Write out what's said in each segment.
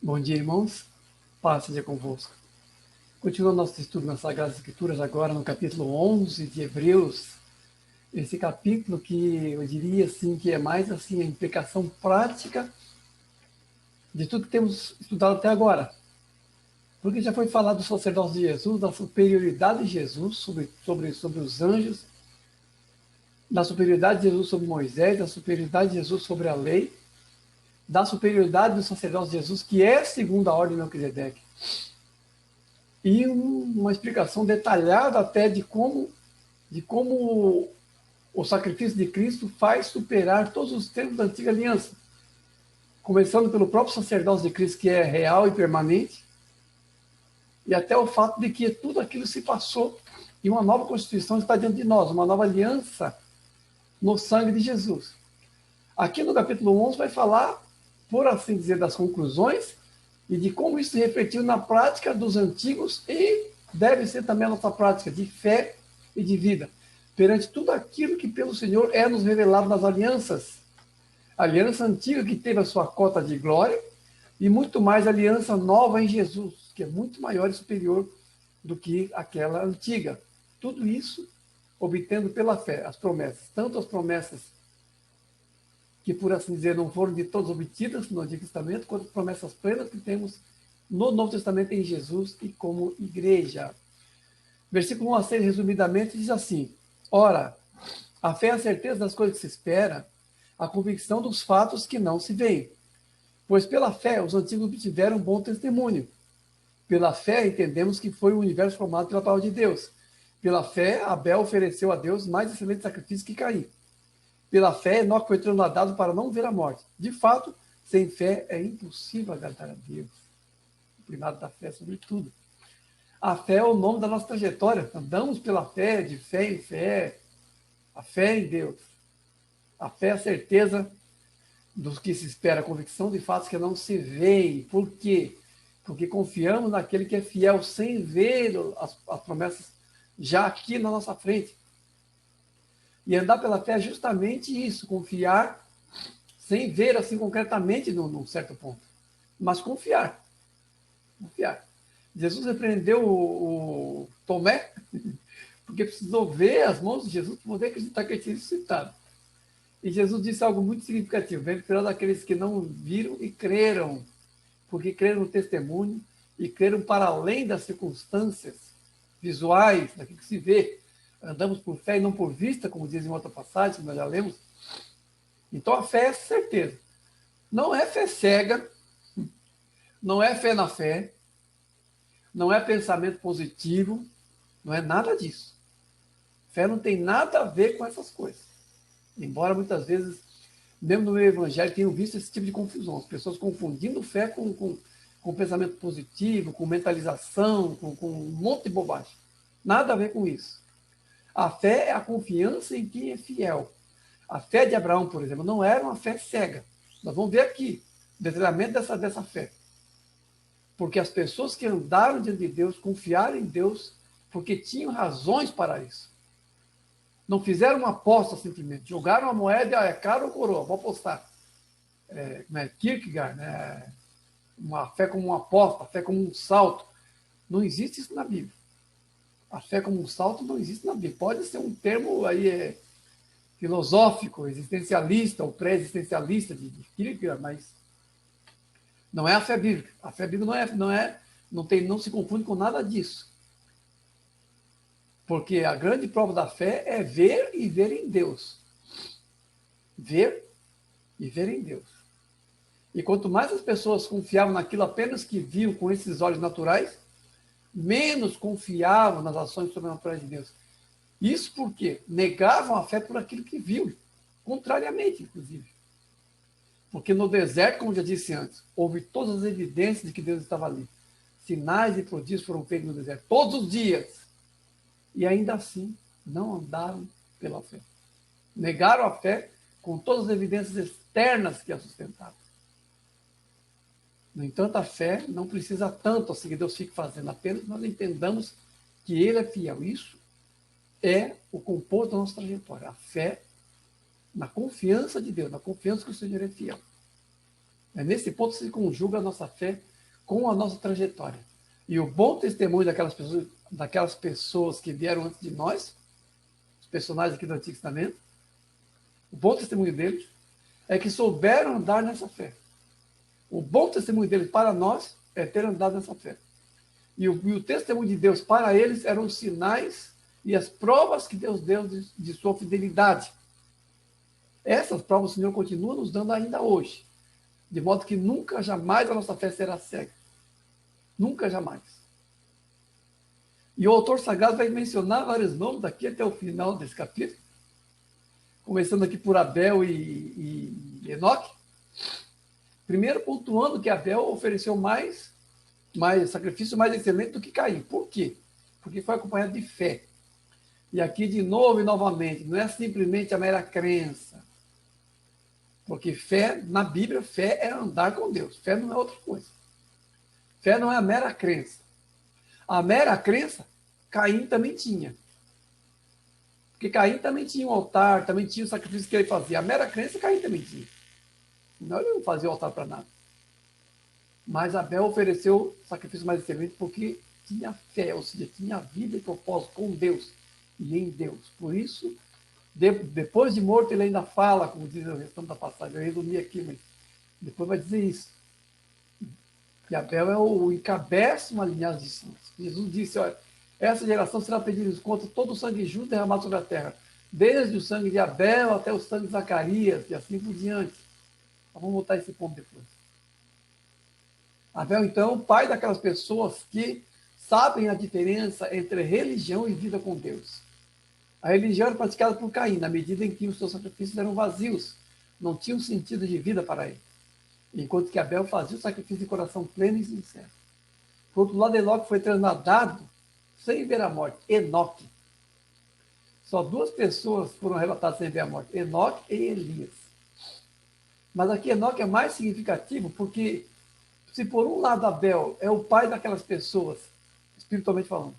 Bom dia, irmãos. Paz seja convosco. Continuando nosso estudo nas Sagradas Escrituras, agora no capítulo 11 de Hebreus. Esse capítulo que eu diria assim, que é mais assim a implicação prática de tudo que temos estudado até agora. Porque já foi falado do sacerdócio de Jesus, da superioridade de Jesus sobre os anjos, da superioridade de Jesus sobre Moisés, da superioridade de Jesus sobre a lei, da superioridade do sacerdócio de Jesus, que é segundo a ordem de Melquisedeque. E uma explicação detalhada até de como o sacrifício de Cristo faz superar todos os tempos da antiga aliança. Começando pelo próprio sacerdócio de Cristo, que é real e permanente, e até o fato de que tudo aquilo se passou e uma nova Constituição está diante de nós, uma nova aliança no sangue de Jesus. Aqui no capítulo 11 vai falar, por assim dizer, das conclusões e de como isso se refletiu na prática dos antigos e deve ser também a nossa prática de fé e de vida, perante tudo aquilo que pelo Senhor é nos revelado nas alianças. A aliança antiga que teve a sua cota de glória e muito mais a aliança nova em Jesus, que é muito maior e superior do que aquela antiga. Tudo isso obtendo pela fé as promessas, tanto as promessas que, por assim dizer, não foram de todas obtidas no Antigo Testamento, quanto as promessas plenas que temos no Novo Testamento em Jesus e como igreja. Versículo 1 a 6, resumidamente, diz assim: Ora, a fé é a certeza das coisas que se espera, a convicção dos fatos que não se veem. Pois pela fé os antigos obtiveram bom testemunho. Pela fé entendemos que foi o universo formado pela palavra de Deus. Pela fé, Abel ofereceu a Deus mais excelente sacrifício que Caim. Pela fé, Enoque foi trasladado para não ver a morte. De fato, sem fé é impossível agradar a Deus. O primado da fé sobre tudo. A fé é o nome da nossa trajetória. Andamos pela fé, de fé em fé. A fé em Deus. A fé é a certeza do que se espera, a convicção de fatos que não se veem. Por quê? Porque confiamos naquele que é fiel, sem ver as promessas já aqui na nossa frente. E andar pela fé é justamente isso, confiar sem ver assim concretamente num certo ponto, mas confiar. Confiar. Jesus repreendeu o Tomé, porque precisou ver as mãos de Jesus para poder acreditar que ele tinha ressuscitado. E Jesus disse algo muito significativo: bem-aventurado daqueles que não viram e creram, porque creram no testemunho e creram para além das circunstâncias visuais, daquilo que se vê. Andamos por fé e não por vista, como diz em outra passagem, que nós já lemos. Então a fé é certeza. Não é fé cega, não é fé na fé, não é pensamento positivo, não é nada disso. Fé não tem nada a ver com essas coisas. Embora muitas vezes, mesmo no meio evangélico, tenham visto esse tipo de confusão. As pessoas confundindo fé com pensamento positivo, com mentalização, com um monte de bobagem. Nada a ver com isso. A fé é a confiança em quem é fiel. A fé de Abraão, por exemplo, não era uma fé cega. Nós vamos ver aqui o detalhamento dessa fé. Porque as pessoas que andaram diante de Deus, confiaram em Deus, porque tinham razões para isso. Não fizeram uma aposta simplesmente. Jogaram a moeda, é caro ou coroa, vou apostar. Kierkegaard, né? Uma fé como uma aposta, a fé como um salto. Não existe isso na Bíblia. A fé como um salto não existe na Bíblia. Pode ser um termo aí filosófico, existencialista ou pré-existencialista de Kierkegaard, mas não é a fé bíblica. A fé bíblica não se confunde com nada disso. Porque a grande prova da fé é ver e ver em Deus. Ver e ver em Deus. E quanto mais as pessoas confiavam naquilo apenas que viam com esses olhos naturais, menos confiavam nas ações sobrenaturais de Deus. Isso porque negavam a fé por aquilo que viu, contrariamente, inclusive. Porque no deserto, como já disse antes, houve todas as evidências de que Deus estava ali. Sinais e prodígios foram feitos no deserto, todos os dias. E ainda assim, não andaram pela fé. Negaram a fé com todas as evidências externas que a sustentavam. No entanto, a fé não precisa tanto assim que Deus fique fazendo, apenas nós entendamos que Ele é fiel. Isso é o composto da nossa trajetória. A fé na confiança de Deus, na confiança que o Senhor é fiel. É nesse ponto que se conjuga a nossa fé com a nossa trajetória. E o bom testemunho daquelas pessoas que vieram antes de nós, os personagens aqui do Antigo Testamento, o bom testemunho deles é que souberam andar nessa fé. O bom testemunho deles para nós é ter andado nessa fé. E o testemunho de Deus para eles eram os sinais e as provas que Deus deu de sua fidelidade. Essas provas o Senhor continua nos dando ainda hoje. De modo que nunca, jamais a nossa fé será cega. Nunca, jamais. E o autor sagrado vai mencionar vários nomes daqui até o final desse capítulo. Começando aqui por Abel e Enoque. Primeiro, pontuando que Abel ofereceu mais sacrifício mais excelente do que Caim. Por quê? Porque foi acompanhado de fé. E aqui, de novo e novamente, não é simplesmente a mera crença. Porque fé, na Bíblia, fé é andar com Deus. Fé não é outra coisa. Fé não é a mera crença. A mera crença, Caim também tinha. Porque Caim também tinha um altar, também tinha o sacrifício que ele fazia. A mera crença, Caim também tinha. Senão ele não fazia o altar para nada. Mas Abel ofereceu sacrifício mais excelente porque tinha fé, ou seja, tinha vida e propósito com Deus e em Deus. Por isso, depois de morto, ele ainda fala, como diz o restante da passagem. Eu resumi aqui, mas depois vai dizer isso. Que Abel é o encabeça uma linhagem de santos. Jesus disse, olha, essa geração será pedida contra todo o sangue justo derramado sobre a terra, desde o sangue de Abel até o sangue de Zacarias, e assim por diante. Vamos voltar a esse ponto depois. Abel, então, pai daquelas pessoas que sabem a diferença entre religião e vida com Deus. A religião era praticada por Caim, na medida em que os seus sacrifícios eram vazios, não tinham sentido de vida para ele. Enquanto que Abel fazia o sacrifício de coração pleno e sincero. Por outro lado, Enoque foi trasladado sem ver a morte. Enoque. Só duas pessoas foram arrebatadas sem ver a morte. Enoque e Elias. Mas aqui Enoque é mais significativo porque, se por um lado Abel é o pai daquelas pessoas, espiritualmente falando,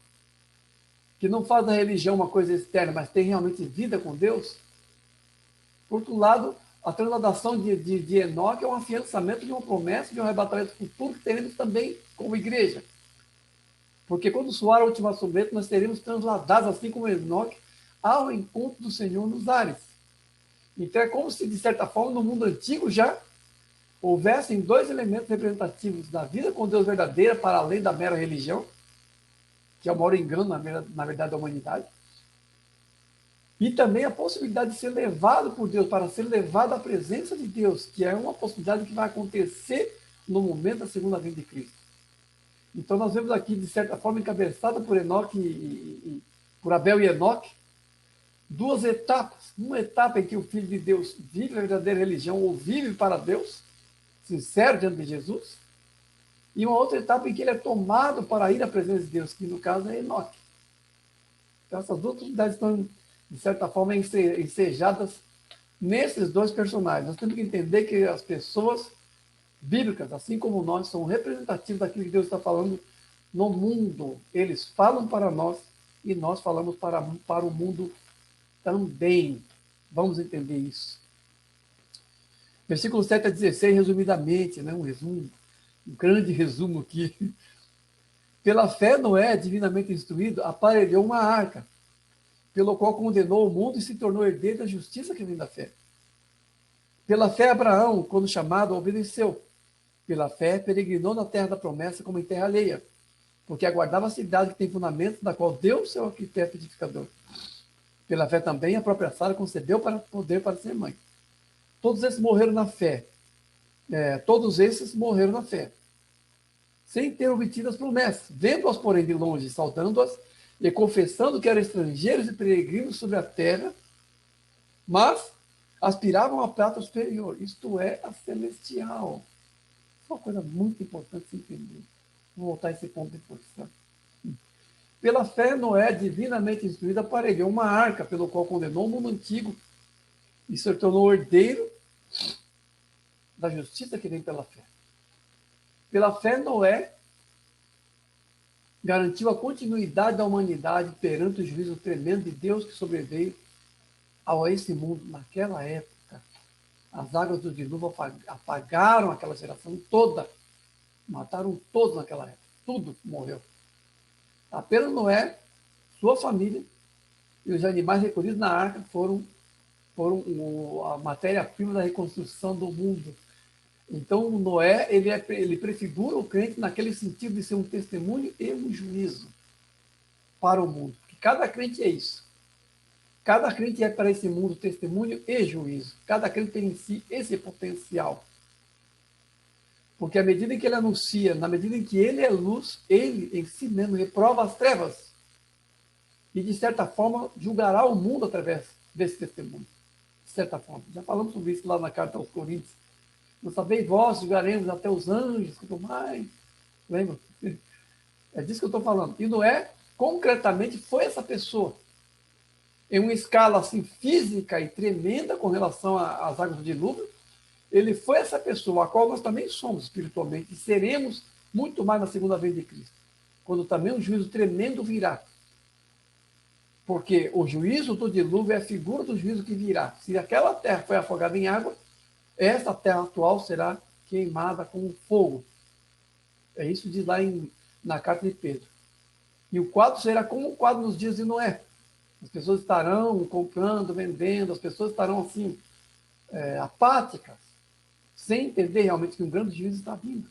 que não faz da religião uma coisa externa, mas tem realmente vida com Deus, por outro lado, a transladação de Enoque é um afiançamento de uma promessa, de um arrebatamento futuro que teremos também como igreja. Porque quando soar a última trombeta, nós seremos transladados, assim como Enoque, ao encontro do Senhor nos ares. Então é como se, de certa forma, no mundo antigo já houvessem dois elementos representativos da vida com Deus verdadeira, para além da mera religião, que é o maior engano, na verdade, da humanidade. E também a possibilidade de ser levado por Deus, para ser levado à presença de Deus, que é uma possibilidade que vai acontecer no momento da segunda vinda de Cristo. Então nós vemos aqui, de certa forma, encabeçada por Enoque por Abel e Enoque, duas etapas. Uma etapa em que o Filho de Deus vive a verdadeira religião, ou vive para Deus, sincero diante de Jesus, e uma outra etapa em que ele é tomado para ir à presença de Deus, que no caso é Enoque. Então essas duas oportunidades estão, de certa forma, ensejadas nesses dois personagens. Nós temos que entender que as pessoas bíblicas, assim como nós, são representativos daquilo que Deus está falando no mundo. Eles falam para nós e nós falamos para o mundo também. Vamos entender isso. Versículo 7 a 16, resumidamente, né? Um grande resumo aqui. Pela fé, Noé, divinamente instruído, aparelhou uma arca, pelo qual condenou o mundo e se tornou herdeiro da justiça que vem da fé. Pela fé, Abraão, quando chamado, obedeceu. Pela fé, peregrinou na terra da promessa como em terra alheia, porque aguardava a cidade que tem fundamentos, da qual Deus é o arquiteto edificador. Pela fé também, a própria Sara concebeu para poder para ser mãe. Todos esses morreram na fé. Sem ter obtido as promessas, vendo-as, porém, de longe, saudando-as e confessando que eram estrangeiros e peregrinos sobre a terra, mas aspiravam à prata superior, isto é, a celestial. Uma coisa muito importante se entender. Vou voltar a esse ponto depois. Tá? Pela fé, Noé, divinamente instruído, aparelhou uma arca, pelo qual condenou o mundo antigo e se tornou herdeiro da justiça que vem pela fé. Pela fé, Noé garantiu a continuidade da humanidade perante o juízo tremendo de Deus que sobreveio a esse mundo naquela época. As águas do dilúvio apagaram aquela geração toda. Mataram todos naquela época. Tudo morreu. Apenas Noé, sua família e os animais recolhidos na arca foram a matéria-prima da reconstrução do mundo. Então, Noé, ele prefigura o crente naquele sentido de ser um testemunho e um juízo para o mundo. Porque cada crente é isso. Cada crente é para esse mundo testemunho e juízo. Cada crente tem em si esse potencial. Porque à medida em que ele anuncia, na medida em que ele é luz, ele em si mesmo reprova as trevas. E, de certa forma, julgará o mundo através desse testemunho. De certa forma. Já falamos sobre isso lá na carta aos Coríntios. Não sabeis vós, julgaremos até os anjos, quanto mais. Lembra? É disso que eu estou falando. E Noé, concretamente, foi essa pessoa. Em uma escala assim, física e tremenda com relação às águas do dilúvio, ele foi essa pessoa, a qual nós também somos espiritualmente, e seremos muito mais na segunda vez de Cristo, quando também um juízo tremendo virá. Porque o juízo do dilúvio é a figura do juízo que virá. Se aquela terra foi afogada em água, essa terra atual será queimada com fogo. É isso diz lá na carta de Pedro. E o quadro será como o quadro nos dias de Noé. As pessoas estarão comprando, vendendo, as pessoas estarão assim, apáticas, sem entender realmente que um grande juízo está vindo.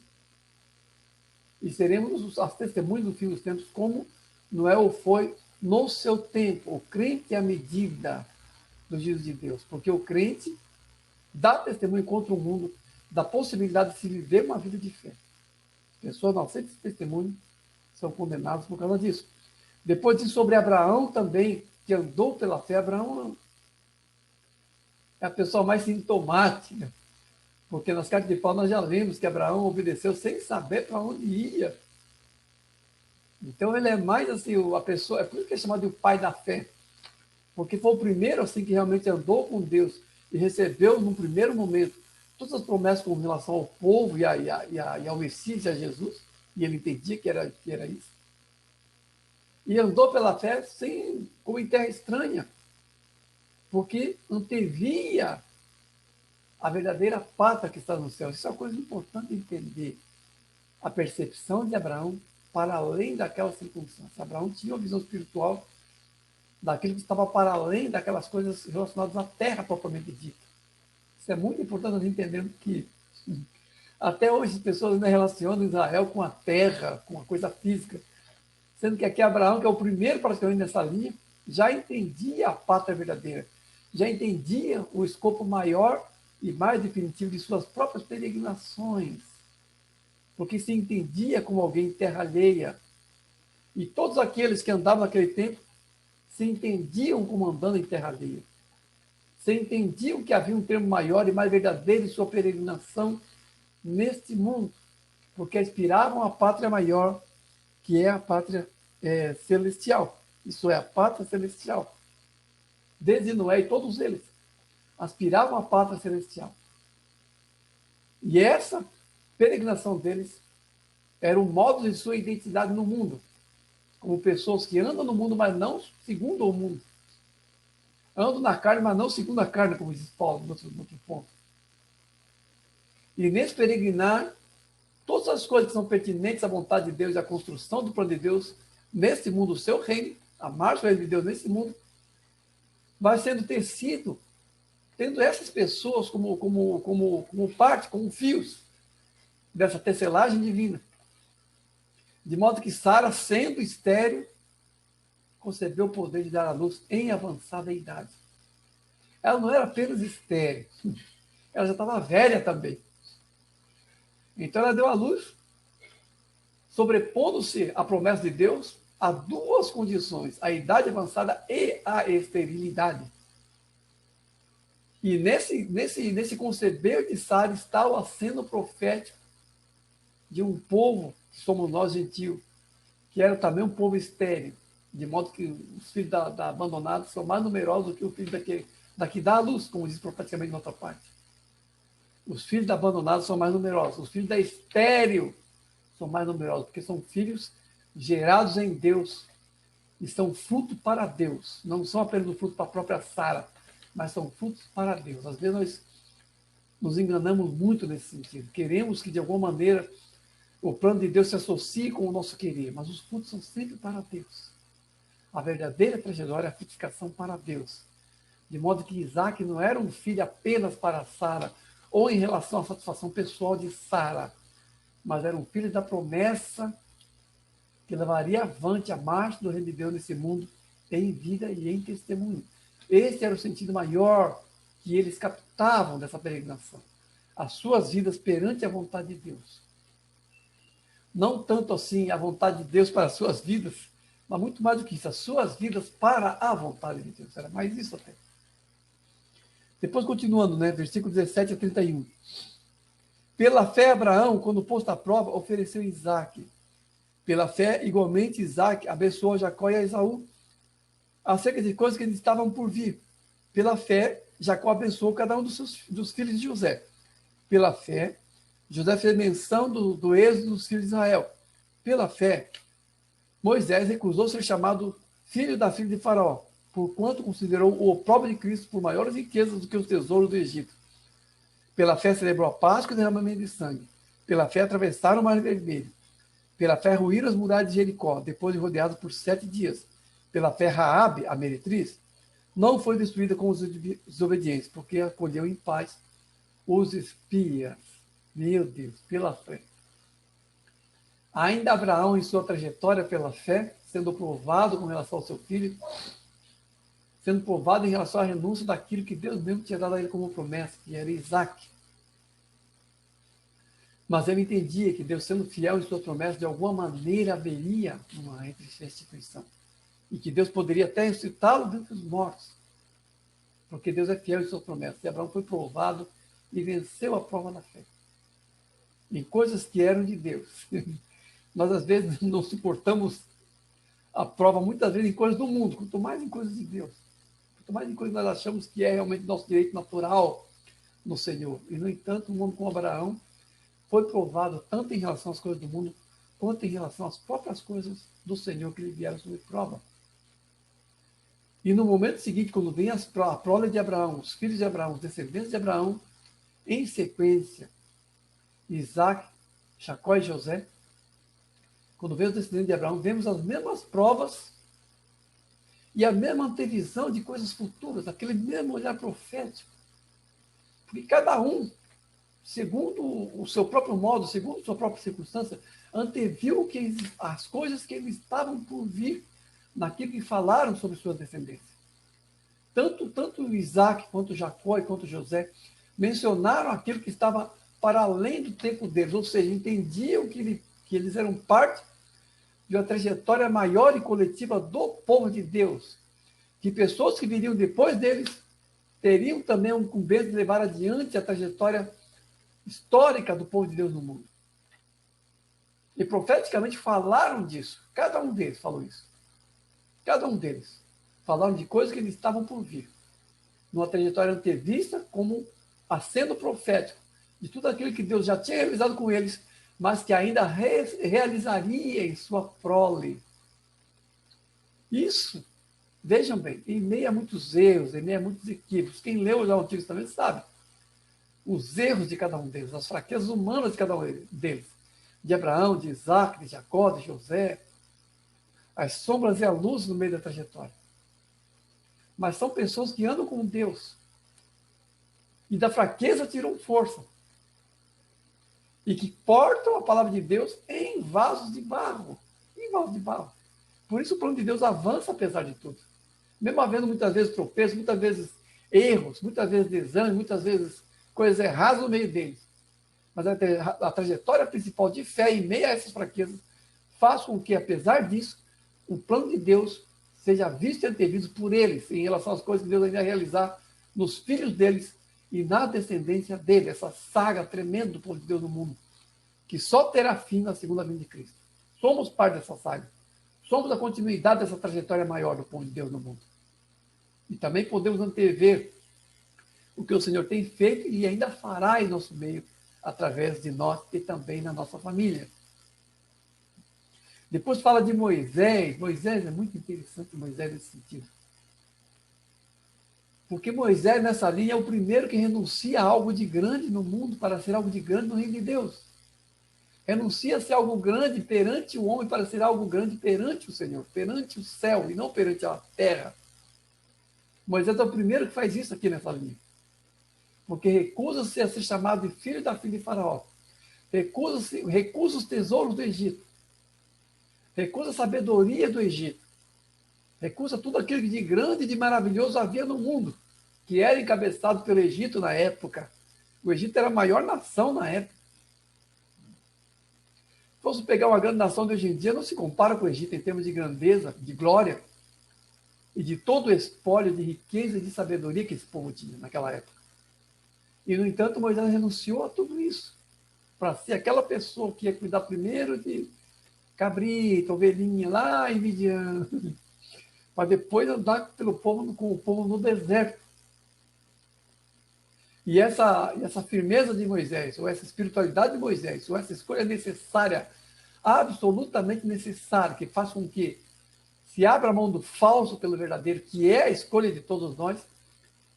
E seremos as testemunhas do fim dos tempos, como Noé o foi no seu tempo. O crente é a medida do juízo de Deus, porque o crente dá testemunho contra o mundo da possibilidade de se viver uma vida de fé. Pessoas não aceitam esse testemunho, são condenadas por causa disso. Depois diz sobre Abraão também, que andou pela fé. Abraão é a pessoa mais sintomática, porque nas cartas de Paulo nós já lemos que Abraão obedeceu sem saber para onde ia. Então ele é mais assim, a pessoa, é por isso que é chamado de o pai da fé, porque foi o primeiro assim que realmente andou com Deus e recebeu no primeiro momento todas as promessas com relação ao povo e ao Messias, a Jesus, e ele entendia que era isso. E andou pela fé como em terra estranha, porque antevia a verdadeira pátria que está no céu. Isso é uma coisa importante entender. A percepção de Abraão para além daquela circunstância. Abraão tinha uma visão espiritual daquilo que estava para além daquelas coisas relacionadas à terra propriamente dita. Isso é muito importante nós entendermos que até hoje as pessoas ainda relacionam Israel com a terra, com a coisa física, sendo que aqui Abraão, que é o primeiro praticamente nessa linha, já entendia a pátria verdadeira, já entendia o escopo maior e mais definitivo de suas próprias peregrinações, porque se entendia como alguém em terra alheia. E todos aqueles que andavam naquele tempo se entendiam como andando em terra alheia. Se entendiam que havia um termo maior e mais verdadeiro em sua peregrinação neste mundo, porque aspiravam à pátria maior, que é a pátria celestial. Isso é a pátria celestial. Desde Noé e todos eles aspiravam à pátria celestial. E essa peregrinação deles era o modo de sua identidade no mundo, como pessoas que andam no mundo, mas não segundo o mundo. Andam na carne, mas não segundo a carne, como diz Paulo, no outro ponto. E nesse peregrinar, todas as coisas que são pertinentes à vontade de Deus e à construção do plano de Deus nesse mundo, o seu reino, a marcha do reino de Deus nesse mundo, vai sendo tecido, tendo essas pessoas como parte, como fios dessa tecelagem divina. De modo que Sara, sendo estéril, concebeu o poder de dar à luz em avançada idade. Ela não era apenas estéril, ela já estava velha também. Então ela deu à luz, sobrepondo-se à promessa de Deus, a duas condições, a idade avançada e a esterilidade. E nesse conceber de Sara está o aceno profético de um povo, que somos nós gentios, que era também um povo estéril, de modo que os filhos da abandonada são mais numerosos do que os filhos daqui dá à luz, como diz profeticamente na outra parte. Os filhos da abandonada são mais numerosos, os filhos da estéril são mais numerosos, porque são filhos gerados em Deus e são fruto para Deus, não são apenas o fruto para a própria Sara, mas são frutos para Deus. Às vezes nós nos enganamos muito nesse sentido, queremos que de alguma maneira O plano de Deus se associa com o nosso querer, mas os frutos são sempre para Deus. A verdadeira trajetória é a frutificação para Deus. De modo que Isaac não era um filho apenas para Sara, ou em relação à satisfação pessoal de Sara, mas era um filho da promessa que levaria avante a marcha do reino de Deus nesse mundo, em vida e em testemunho. Esse era o sentido maior que eles captavam dessa peregrinação. As suas vidas perante a vontade de Deus. Não tanto assim a vontade de Deus para as suas vidas, mas muito mais do que isso, as suas vidas para a vontade de Deus. Era mais isso até. Depois continuando, né? Versículo 17 a 31. Pela fé, Abraão, quando posto à prova, ofereceu Isaac. Pela fé, igualmente, Isaac abençoou Jacó e a Esaú acerca de coisas que eles estavam por vir. Pela fé, Jacó abençoou cada um dos filhos de José. Pela fé, José fez menção do êxodo dos filhos de Israel. Pela fé, Moisés recusou ser chamado filho da filha de Faraó, porquanto considerou o opróbrio de Cristo por maiores riquezas do que os tesouros do Egito. Pela fé celebrou a Páscoa e o derramamento de sangue. Pela fé atravessaram o Mar Vermelho. Pela fé ruíram as muralhas de Jericó, depois de rodeados por 7 dias. Pela fé Raabe, a meretriz, não foi destruída com os desobedientes, porque acolheu em paz os espias. Meu Deus, pela fé. Ainda Abraão, em sua trajetória pela fé, sendo provado com relação ao seu filho, sendo provado em relação à renúncia daquilo que Deus mesmo tinha dado a ele como promessa, que era Isaac. Mas ele entendia que Deus, sendo fiel em sua promessa, de alguma maneira haveria uma restituição. E que Deus poderia até ressuscitá-lo dentre os mortos. Porque Deus é fiel em sua promessa. E Abraão foi provado e venceu a prova da fé. Em coisas que eram de Deus. Nós, às vezes, não suportamos a prova, muitas vezes, em coisas do mundo, quanto mais em coisas de Deus. Quanto mais em coisas que nós achamos que é realmente nosso direito natural no Senhor. E, no entanto, um homem como Abraão foi provado tanto em relação às coisas do mundo, quanto em relação às próprias coisas do Senhor que lhe vieram sob prova. E no momento seguinte, quando vem a prole de Abraão, os filhos de Abraão, os descendentes de Abraão, em sequência, Isaac, Jacó e José, quando vem os descendentes de Abraão, vemos as mesmas provas e a mesma antevisão de coisas futuras, aquele mesmo olhar profético. Porque cada um, segundo o seu próprio modo, segundo a sua própria circunstância, anteviu as coisas que eles estavam por vir naquilo que falaram sobre suas descendências. Tanto Isaac, quanto Jacó e quanto José mencionaram aquilo que estava para além do tempo deles, ou seja, entendiam que eles eram parte de uma trajetória maior e coletiva do povo de Deus, que pessoas que viriam depois deles teriam também a incumbência de levar adiante a trajetória histórica do povo de Deus no mundo. E profeticamente falaram disso. Cada um deles falou isso. Cada um deles falaram de coisas que eles estavam por vir. Numa trajetória antevista, como aceno profético de tudo aquilo que Deus já tinha realizado com eles, mas que ainda realizaria em sua prole. Isso, vejam bem, em meio a muitos erros, em meio a muitos equívocos, quem leu já o Antigo Testamento sabe os erros de cada um deles, as fraquezas humanas de cada um deles, de Abraão, de Isaac, de Jacó, de José, as sombras e a luz no meio da trajetória. Mas são pessoas que andam com Deus. E da fraqueza tiram força. E que portam a palavra de Deus em vasos de barro. Em vasos de barro. Por isso o plano de Deus avança apesar de tudo. Mesmo havendo muitas vezes tropeços, muitas vezes erros, muitas vezes desânimo, muitas vezes coisas erradas no meio deles. Mas a trajetória principal de fé em meio a essas fraquezas faz com que, apesar disso, o plano de Deus seja visto e antevisto por eles em relação às coisas que Deus ainda vai realizar nos filhos deles e na descendência dele, essa saga tremenda do povo de Deus no mundo, que só terá fim na segunda vinda de Cristo. Somos parte dessa saga. Somos a continuidade dessa trajetória maior do povo de Deus no mundo. E também podemos antever o que o Senhor tem feito e ainda fará em nosso meio, através de nós e também na nossa família. Depois fala de Moisés. Moisés é muito interessante, Moisés nesse sentido. Porque Moisés, nessa linha, é o primeiro que renuncia a algo de grande no mundo para ser algo de grande no reino de Deus. Renuncia-se a algo grande perante o homem para ser algo grande perante o Senhor, perante o céu e não perante a terra. Moisés é o primeiro que faz isso aqui nessa linha. Porque recusa-se a ser chamado de filho da filha de Faraó. Recusa os tesouros do Egito. Recusa a sabedoria do Egito. Recusa tudo aquilo que de grande e de maravilhoso havia no mundo, que era encabeçado pelo Egito na época. O Egito era a maior nação na época. Se fosse pegar uma grande nação de hoje em dia, não se compara com o Egito em termos de grandeza, de glória e de todo o espólio de riqueza e de sabedoria que esse povo tinha naquela época. E, no entanto, Moisés renunciou a tudo isso para ser aquela pessoa que ia cuidar primeiro de cabrito, ovelhinha lá em Midian, para depois andar pelo povo, com o povo no deserto. E essa firmeza de Moisés, ou essa espiritualidade de Moisés, ou essa escolha necessária, absolutamente necessária, que faz com que se abra a mão do falso pelo verdadeiro, que é a escolha de todos nós,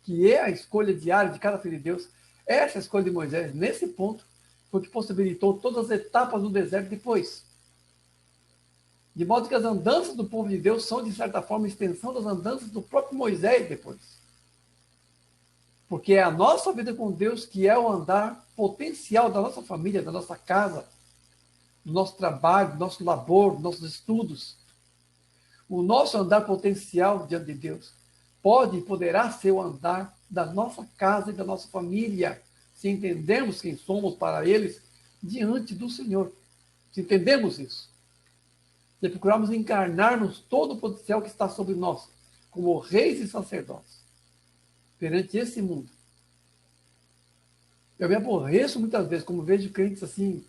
que é a escolha diária de cada filho de Deus, essa escolha de Moisés, nesse ponto, foi que possibilitou todas as etapas do deserto depois. De modo que as andanças do povo de Deus são, de certa forma, extensão das andanças do próprio Moisés depois. Porque é a nossa vida com Deus que é o andar potencial da nossa família, da nossa casa, do nosso trabalho, do nosso labor, dos nossos estudos. O nosso andar potencial diante de Deus pode e poderá ser o andar da nossa casa e da nossa família, se entendermos quem somos para eles diante do Senhor. Se entendemos isso. Se procurarmos encarnar-nos todo o potencial que está sobre nós, como reis e sacerdotes, perante esse mundo. Eu me aborreço muitas vezes, como vejo crentes assim,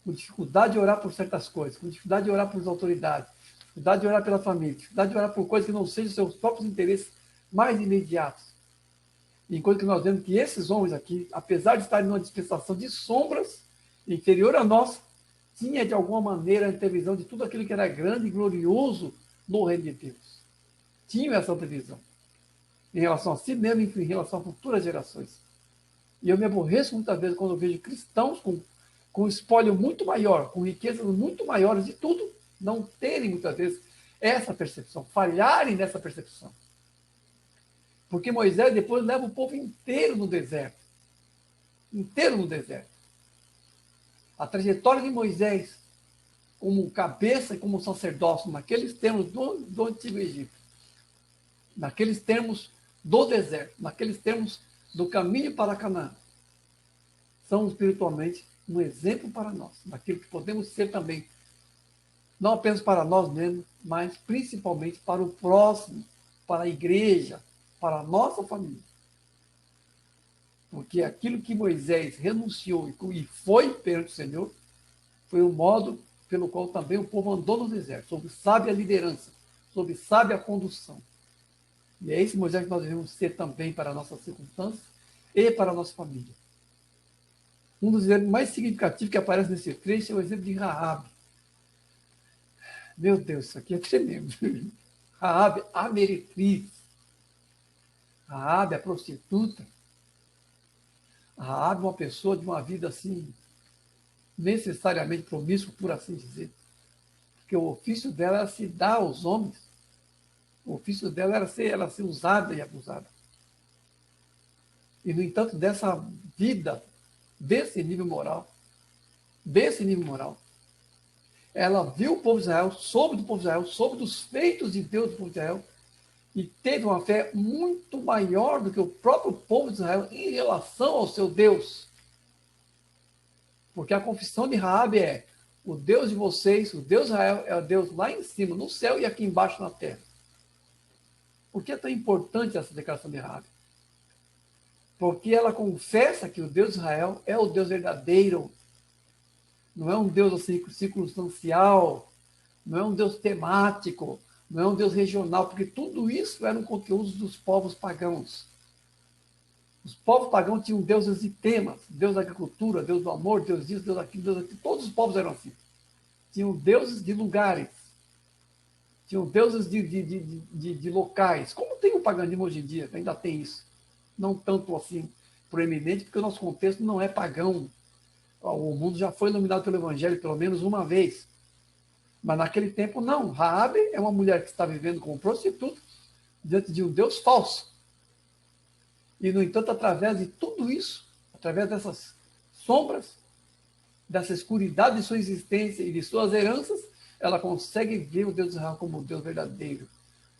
com dificuldade de orar por certas coisas, com dificuldade de orar por autoridades, dificuldade de orar pela família, dificuldade de orar por coisas que não sejam seus próprios interesses mais imediatos. Enquanto que nós vemos que esses homens aqui, apesar de estarem numa dispensação de sombras inferior a nós, tinha de alguma maneira a antevisão de tudo aquilo que era grande e glorioso no reino de Deus. Tinham essa antevisão em relação a si mesmo e em relação a futuras gerações. E eu me aborreço muitas vezes quando eu vejo cristãos com espólio muito maior, com riquezas muito maiores de tudo, não terem muitas vezes essa percepção, falharem nessa percepção. Porque Moisés depois leva o povo inteiro no deserto. Inteiro no deserto. A trajetória de Moisés, como cabeça e como sacerdócio, naqueles termos do Antigo Egito, naqueles termos do deserto, naqueles termos do caminho para Canaã, são espiritualmente um exemplo para nós, daquilo que podemos ser também, não apenas para nós mesmos, mas principalmente para o próximo, para a igreja, para a nossa família. Porque aquilo que Moisés renunciou e foi perante o Senhor, foi o modo pelo qual também o povo andou no deserto, sob sábia liderança, sob sábia condução. E é esse Moisés que nós devemos ser também para a nossa circunstância e para a nossa família. Um dos exemplos mais significativos que aparece nesse trecho é o exemplo de Raabe. Meu Deus, isso aqui é tremendo. Raabe, a meretriz. Raabe, a prostituta. Raabe, uma pessoa de uma vida assim, necessariamente promíscua, por assim dizer. Porque o ofício dela era se dar aos homens. O ofício dela era ser usada e abusada. E, no entanto, dessa vida, desse nível moral, ela viu o povo de Israel, soube do povo de Israel, soube dos feitos de Deus do povo de Israel, e teve uma fé muito maior do que o próprio povo de Israel em relação ao seu Deus. Porque a confissão de Raabe é: o Deus de vocês, o Deus de Israel, é o Deus lá em cima, no céu, e aqui embaixo na terra. Por que é tão importante essa declaração de Raabe? Porque ela confessa que o Deus de Israel é o Deus verdadeiro. Não é um Deus assim circunstancial, não é um Deus temático, não é um Deus regional, porque tudo isso eram conteúdos dos povos pagãos. Os povos pagãos tinham deuses de temas, Deus da agricultura, Deus do amor, Deus disso, Deus daquilo, Deus daquilo. Todos os povos eram assim. Tinham deuses de lugares, tinham deuses de locais, como tem o paganismo hoje em dia, ainda tem isso. Não tanto assim proeminente, porque o nosso contexto não é pagão. O mundo já foi iluminado pelo Evangelho pelo menos uma vez. Mas naquele tempo, não. Raabe é uma mulher que está vivendo como prostituta diante de um Deus falso. E, no entanto, através de tudo isso, através dessas sombras, dessa escuridade de sua existência e de suas heranças, ela consegue ver o Deus de Israel como o Deus verdadeiro.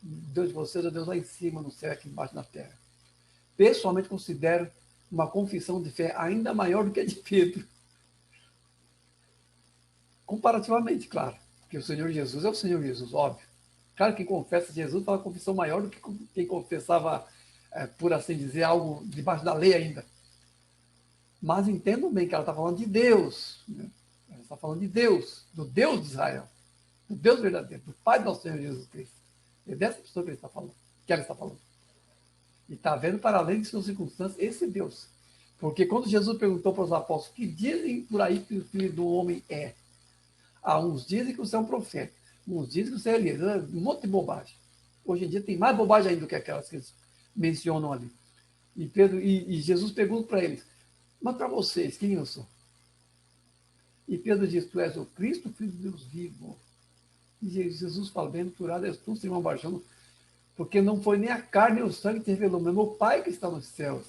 O Deus de vocês é o Deus lá em cima, no céu, aqui embaixo na terra. Pessoalmente considero uma confissão de fé ainda maior do que a de Pedro. Comparativamente, claro. Porque o Senhor Jesus é o Senhor Jesus, óbvio. Claro que quem confessa Jesus faz uma confissão maior do que quem confessava, por assim dizer, algo debaixo da lei ainda. Mas entendam bem que ela está falando de Deus. Né? Ela está falando de Deus, do Deus de Israel, do Deus verdadeiro, do Pai do nosso Senhor Jesus Cristo. É dessa pessoa que ela está falando. E está vendo para além de suas circunstâncias esse Deus. Porque quando Jesus perguntou para os apóstolos que dizem por aí que o Filho do Homem é, uns dizem que você é um profeta, uns dizem que você é Elias, um monte de bobagem. Hoje em dia tem mais bobagem ainda do que aquelas que eles mencionam ali. E Jesus pergunta para eles, mas para vocês, quem eu sou? E Pedro diz, tu és o Cristo, Filho de Deus vivo. E Jesus fala, bem-aventurado és tu, Simão Barjona, porque não foi nem a carne nem o sangue que te revelou, mas meu Pai que está nos céus.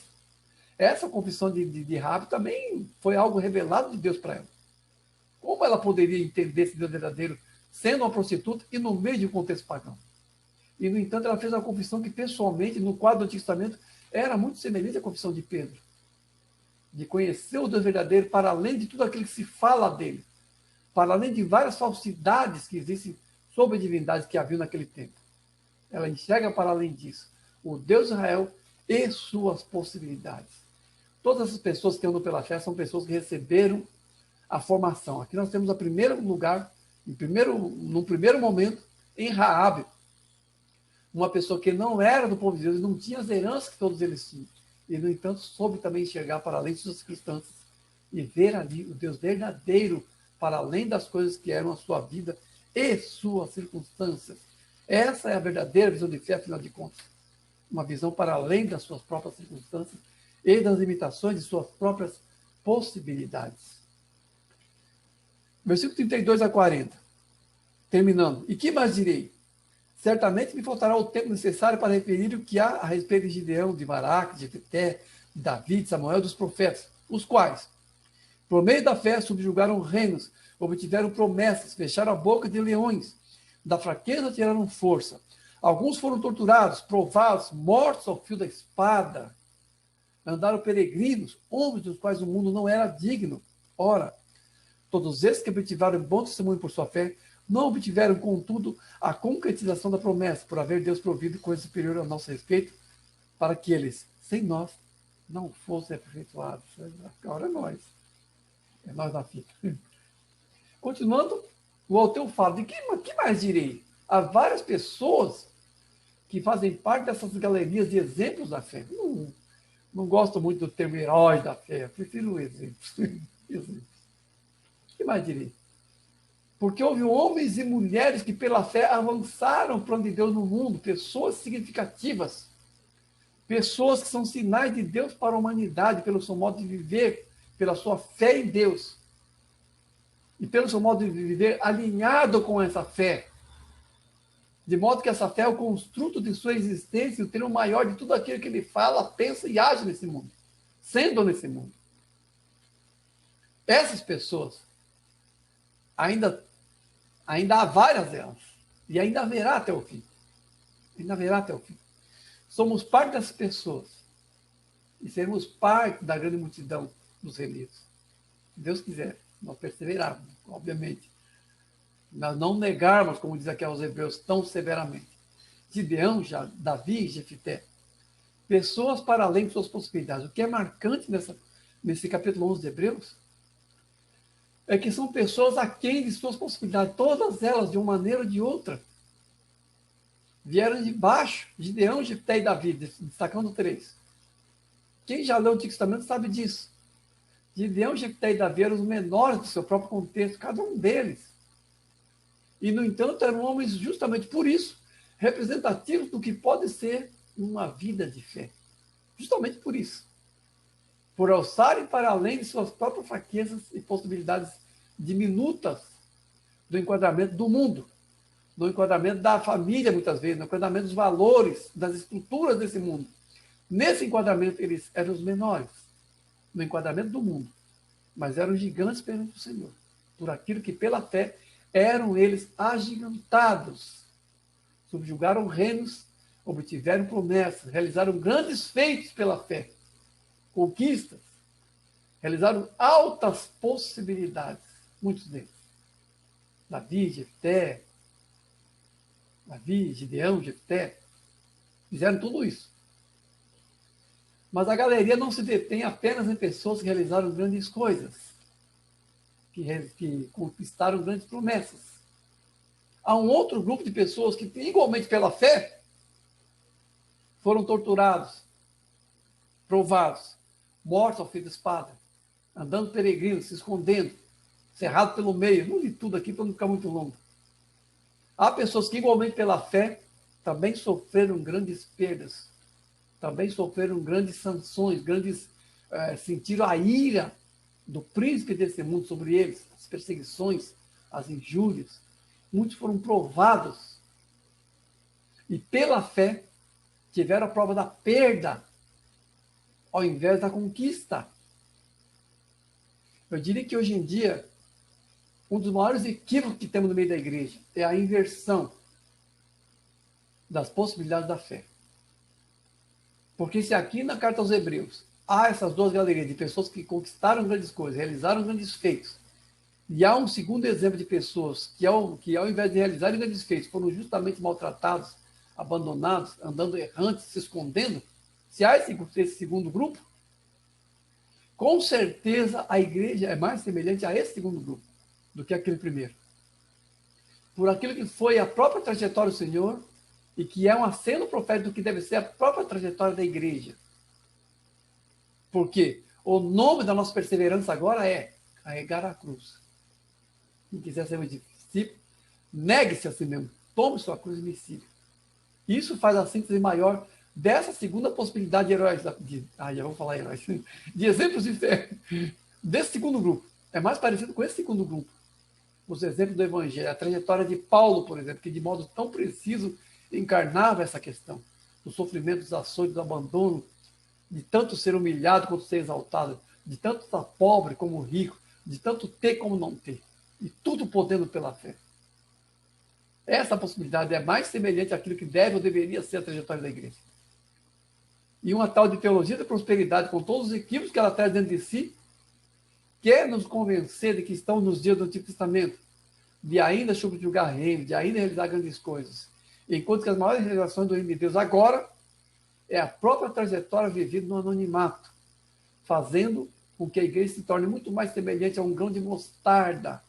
Essa confissão de Raabe também foi algo revelado de Deus para ela. Como ela poderia entender esse Deus verdadeiro sendo uma prostituta e no meio de um contexto pagão? E, no entanto, ela fez uma confissão que, pessoalmente, no quadro do Antigo Testamento, era muito semelhante à confissão de Pedro. De conhecer o Deus verdadeiro para além de tudo aquilo que se fala dele. Para além de várias falsidades que existem sobre a divindade que havia naquele tempo. Ela enxerga para além disso o Deus de Israel e suas possibilidades. Todas essas pessoas que andam pela fé são pessoas que receberam a formação. Aqui nós temos o primeiro lugar, num primeiro momento, em Raabe, uma pessoa que não era do povo de Deus, não tinha as heranças que todos eles tinham. E, no entanto, soube também enxergar para além de suas circunstâncias e ver ali o Deus verdadeiro para além das coisas que eram a sua vida e suas circunstâncias. Essa é a verdadeira visão de fé, afinal de contas. Uma visão para além das suas próprias circunstâncias e das limitações de suas próprias possibilidades. Versículo 32 a 40. Terminando. E que mais direi? Certamente me faltará o tempo necessário para referir o que há a respeito de Gideão, de Baraque, de Jefté, de Davi, de Samuel e dos profetas, os quais, por meio da fé, subjugaram reinos, obtiveram promessas, fecharam a boca de leões, da fraqueza tiraram força. Alguns foram torturados, provados, mortos ao fio da espada. Andaram peregrinos, homens dos quais o mundo não era digno. Ora, todos esses que obtiveram bom testemunho por sua fé, não obtiveram, contudo, a concretização da promessa, por haver Deus provido coisa superior ao nosso respeito, para que eles, sem nós, não fossem aperfeiçoados. Agora é nós. É nós na fita. Continuando, o autor fala, de que mais direi? Há várias pessoas que fazem parte dessas galerias de exemplos da fé. Não gosto muito do termo herói da fé, eu prefiro exemplos. O que mais direi? Porque houve homens e mulheres que pela fé avançaram para onde Deus no mundo, pessoas significativas, pessoas que são sinais de Deus para a humanidade, pelo seu modo de viver, pela sua fé em Deus, e pelo seu modo de viver alinhado com essa fé, de modo que essa fé é o construto de sua existência, o termo maior de tudo aquilo que ele fala, pensa e age nesse mundo, sendo nesse mundo. Essas pessoas, ainda há várias delas, e ainda haverá até o fim. Ainda haverá até o fim. Somos parte dessas pessoas, e seremos parte da grande multidão dos remidos. Se Deus quiser, nós perseverarmos, obviamente. Nós não negarmos, como diz aqui aos Hebreus, tão severamente. Gideão, Davi e Jefté. Pessoas para além de suas possibilidades. O que é marcante nesse capítulo 11 de Hebreus é que são pessoas aquém de suas possibilidades, todas elas, de uma maneira ou de outra. Vieram de baixo, Gideão, Jefté e Davi, destacando 3. Quem já leu o Antigo Testamento sabe disso. Gideão, Jefté e Davi eram os menores do seu próprio contexto, cada um deles. E, no entanto, eram homens, justamente por isso, representativos do que pode ser uma vida de fé. Justamente por isso. por alçarem para além de suas próprias fraquezas e possibilidades diminutas do enquadramento do mundo, no enquadramento da família, muitas vezes, no enquadramento dos valores, das estruturas desse mundo. Nesse enquadramento, eles eram os menores, no enquadramento do mundo, mas eram gigantes perante o Senhor, por aquilo que, pela fé, eram eles agigantados, subjugaram reinos, obtiveram promessas, realizaram grandes feitos pela fé, conquistas, realizaram altas possibilidades, muitos deles. Davi, Jefté, Gideão, Jefté, fizeram tudo isso. Mas a galeria não se detém apenas em pessoas que realizaram grandes coisas, que conquistaram grandes promessas. Há um outro grupo de pessoas que, igualmente pela fé, foram torturados, provados, mortos ao fio da espada, andando peregrinos, se escondendo, cerrado pelo meio. Não li tudo aqui para não ficar muito longo. Há pessoas que, igualmente pela fé, também sofreram grandes perdas, também sofreram grandes sanções, sentiram a ira do príncipe desse mundo sobre eles, as perseguições, as injúrias. Muitos foram provados e, pela fé, tiveram a prova da perda ao invés da conquista. Eu diria que hoje em dia, um dos maiores equívocos que temos no meio da igreja é a inversão das possibilidades da fé. Porque se aqui na carta aos Hebreus há essas duas galerias de pessoas que conquistaram grandes coisas, realizaram grandes feitos, e há um segundo exemplo de pessoas que ao invés de realizarem grandes feitos, foram justamente maltratados, abandonados, andando errantes, se escondendo, se há esse segundo grupo, com certeza a igreja é mais semelhante a esse segundo grupo do que aquele primeiro. Por aquilo que foi a própria trajetória do Senhor e que é um aceno profético do que deve ser a própria trajetória da igreja. Porque o nome da nossa perseverança agora é carregar a cruz. Quem quiser ser meu discípulo, negue-se a si mesmo, tome sua cruz e me siga. Isso faz a síntese maior dessa segunda possibilidade de heróis, já vou falar heróis, de exemplos de fé, desse segundo grupo. É mais parecido com esse segundo grupo. Os exemplos do Evangelho, a trajetória de Paulo, por exemplo, que de modo tão preciso encarnava essa questão, do sofrimento, dos açoites, do abandono, de tanto ser humilhado quanto ser exaltado, de tanto estar pobre como rico, de tanto ter como não ter, e tudo podendo pela fé. Essa possibilidade é mais semelhante àquilo que deve ou deveria ser a trajetória da igreja. E uma tal de teologia da prosperidade, com todos os equívocos que ela traz dentro de si, quer nos convencer de que estamos nos dias do Antigo Testamento, de ainda subjugar reino, de ainda realizar grandes coisas. Enquanto que as maiores realizações do reino de Deus agora é a própria trajetória vivida no anonimato, fazendo com que a igreja se torne muito mais semelhante a um grão de mostarda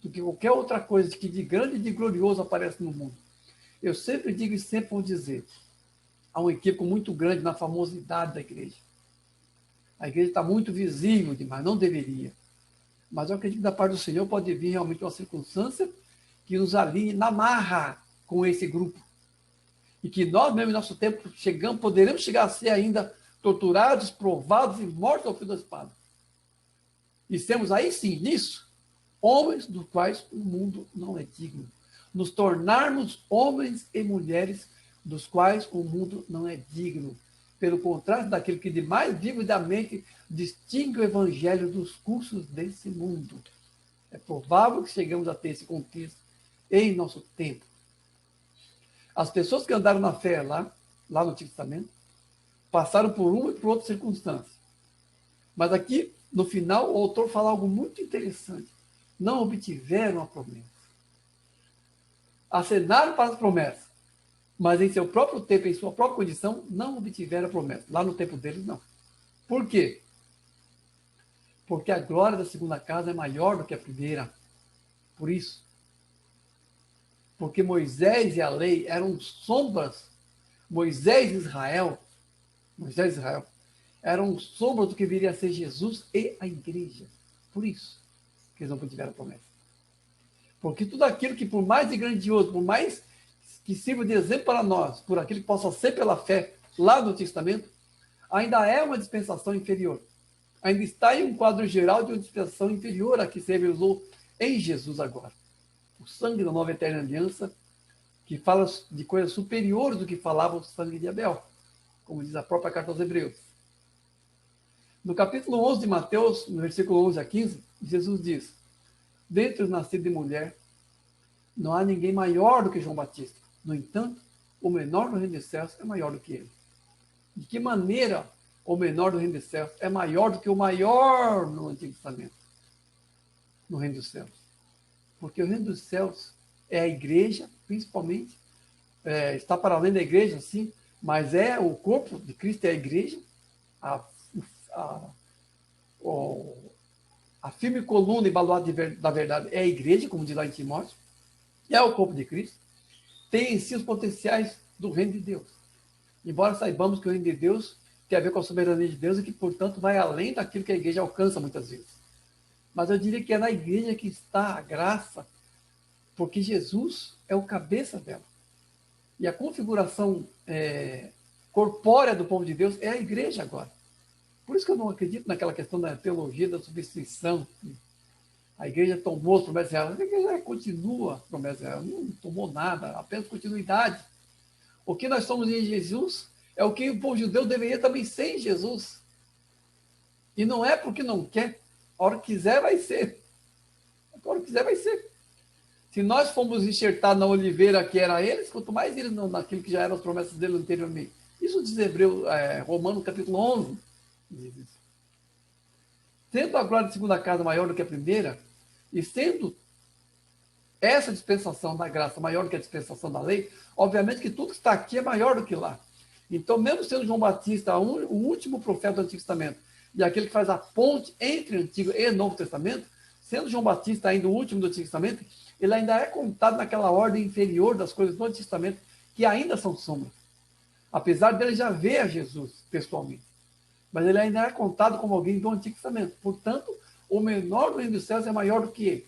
do que qualquer outra coisa que de grande e de glorioso aparece no mundo. Eu sempre digo e sempre vou dizer, há um equívoco muito grande na famosidade da igreja. A igreja está muito visível demais, não deveria. Mas eu acredito que da parte do Senhor pode vir realmente uma circunstância que nos alinhe na marra com esse grupo. E que nós mesmo, em nosso tempo, poderemos chegar a ser ainda torturados, provados e mortos ao fio da espada. E sermos aí sim, nisso, homens dos quais o mundo não é digno. Nos tornarmos homens e mulheres dos quais o mundo não é digno. Pelo contraste daquilo que de mais vividamente distingue o evangelho dos cursos desse mundo. É provável que chegamos a ter esse contexto em nosso tempo. As pessoas que andaram na fé lá no Antigo Testamento, passaram por uma e por outra circunstância. Mas aqui, no final, o autor fala algo muito interessante. Não obtiveram a promessa. Acenaram para as promessas, mas em seu próprio tempo, em sua própria condição, não obtiveram a promessa. Lá no tempo deles, não. Por quê? Porque a glória da segunda casa é maior do que a primeira. Por isso. Porque Moisés e a lei eram sombras. Moisés e Israel eram sombras do que viria a ser Jesus e a igreja. Por isso que eles não tiveram a promessa. Porque tudo aquilo que por mais de grandioso, por mais que sirva de exemplo para nós, por aquilo que possa ser pela fé lá no Antigo Testamento, ainda é uma dispensação inferior. Ainda está em um quadro geral de uma dispensação inferior a que se revelou em Jesus agora. O sangue da nova eterna aliança, que fala de coisas superiores do que falava o sangue de Abel, como diz a própria carta aos Hebreus. No capítulo 11 de Mateus, no versículo 11 a 15, Jesus diz: dentre os nascidos de mulher, não há ninguém maior do que João Batista. No entanto, o menor no reino dos céus é maior do que ele. De que maneira o menor do reino dos céus é maior do que o maior no Antigo Testamento, no reino dos céus? Porque o reino dos céus é a igreja, principalmente, está para além da igreja, sim, mas é o corpo de Cristo, é a igreja, a firme coluna e baluarte da verdade é a igreja, como diz lá em Timóteo, é o corpo de Cristo, tem em si os potenciais do reino de Deus. Embora saibamos que o reino de Deus tem a ver com a soberania de Deus e que, portanto, vai além daquilo que a igreja alcança muitas vezes. Mas eu diria que é na igreja que está a graça, porque Jesus é o cabeça dela. E a configuração corpórea do povo de Deus é a igreja agora. Por isso que eu não acredito naquela questão da teologia da substituição. A igreja tomou as promessas reais. A igreja continua as promessas reais. Não tomou nada, apenas continuidade. O que nós somos em Jesus é o que o povo judeu deveria também ser em Jesus. E não é porque não quer. A hora que quiser, vai ser. A hora que quiser, vai ser. Se nós fomos enxertar na oliveira que era eles, quanto mais eles não naquilo que já eram as promessas dele anteriormente. Isso diz Romanos capítulo 11. Diz isso. Sendo a glória de segunda casa maior do que a primeira, e sendo essa dispensação da graça maior do que a dispensação da lei, obviamente que tudo que está aqui é maior do que lá. Então, mesmo sendo João Batista o último profeta do Antigo Testamento, e aquele que faz a ponte entre o Antigo e o Novo Testamento, sendo João Batista ainda o último do Antigo Testamento, ele ainda é contado naquela ordem inferior das coisas do Antigo Testamento, que ainda são sombras. Apesar dele já ver a Jesus pessoalmente. Mas ele ainda é contado como alguém do Antigo Testamento. Portanto, o menor do reino dos céus é maior do que ele.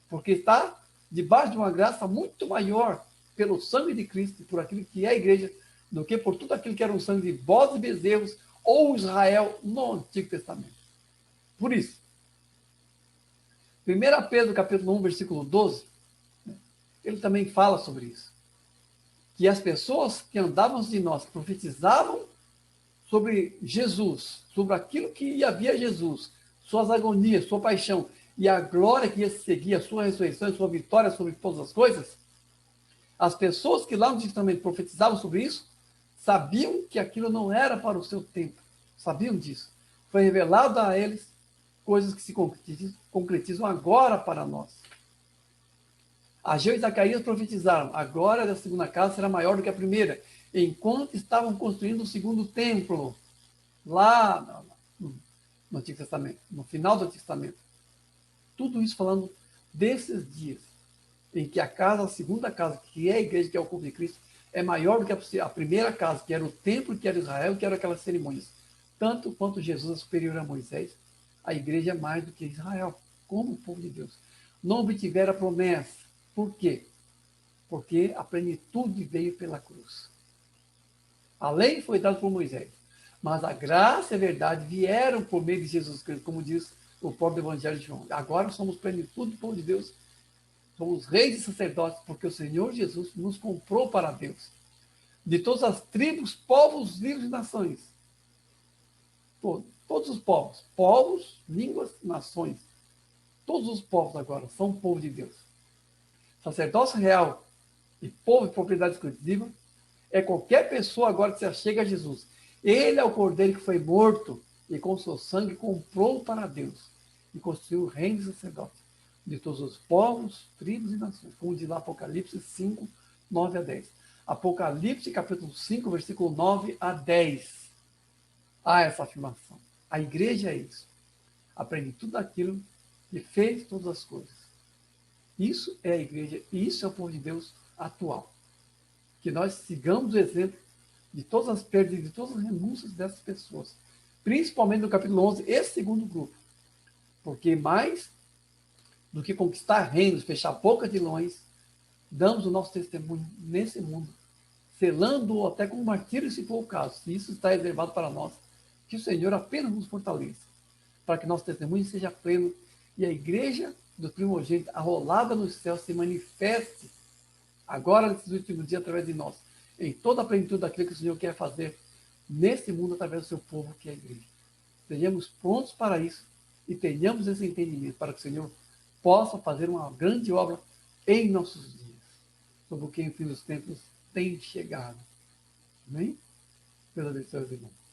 Porque está debaixo de uma graça muito maior pelo sangue de Cristo, por aquilo que é a igreja, do que por tudo aquilo que era o sangue de bodes e bezerros ou Israel no Antigo Testamento. Por isso, 1 Pedro capítulo 1, versículo 12, ele também fala sobre isso. Que as pessoas que andavam de nós, que profetizavam sobre Jesus, sobre aquilo que havia Jesus, suas agonias, sua paixão e a glória que ia seguir, a sua ressurreição e sua vitória sobre todas as coisas, as pessoas que lá no Antigo Testamento profetizavam sobre isso, sabiam que aquilo não era para o seu tempo, sabiam disso. Foi revelado a eles coisas que se concretizam agora para nós. Ageu e Zacarias profetizaram, a glória da segunda casa será maior do que a primeira, enquanto estavam construindo o segundo templo, lá no Antigo Testamento, no final do Antigo Testamento. Tudo isso falando desses dias, em que a segunda casa, que é a igreja, que é o corpo de Cristo, é maior do que a primeira casa, que era o templo, que era Israel, que eram aquelas cerimônias. Tanto quanto Jesus é superior a Moisés, a igreja é mais do que Israel, como o povo de Deus. Não obtiveram a promessa. Por quê? Porque a plenitude veio pela cruz. A lei foi dada por Moisés, mas a graça e a verdade vieram por meio de Jesus Cristo, como diz o próprio Evangelho de João. Agora somos plenitude do povo de Deus, somos reis e sacerdotes, porque o Senhor Jesus nos comprou para Deus. De todas as tribos, povos, livros e nações. Todos os povos, línguas, nações. Todos os povos agora são povo de Deus. Sacerdócio real e povo de propriedade exclusiva é qualquer pessoa agora que se achega a Jesus. Ele é o cordeiro que foi morto e com seu sangue comprou para Deus e construiu o reino de sacerdote de todos os povos, tribos e nações, como diz lá Apocalipse 5, 9 a 10. Apocalipse capítulo 5, versículo 9 a 10. Há essa afirmação. A igreja é isso. Aprende tudo aquilo que fez todas as coisas. Isso é a igreja e isso é o povo de Deus atual. Que nós sigamos o exemplo de todas as perdas e de todas as renúncias dessas pessoas. Principalmente no capítulo 11, esse segundo grupo. Porque mais do que conquistar reinos, fechar a boca de leões, damos o nosso testemunho nesse mundo, selando-o até com martírio, se for o caso. Se isso está reservado para nós, Que o Senhor apenas nos fortaleça, para que nosso testemunho seja pleno e a igreja do primogênito, arrolada nos céus, se manifeste agora, nesses últimos dias, através de nós, em toda a plenitude daquilo que o Senhor quer fazer nesse mundo, através do seu povo, que é a igreja. Sejamos prontos para isso e tenhamos esse entendimento, para que o Senhor possa fazer uma grande obra em nossos dias, sobre o que, em fim dos tempos, tem chegado. Amém? Deus abençoe os irmãos.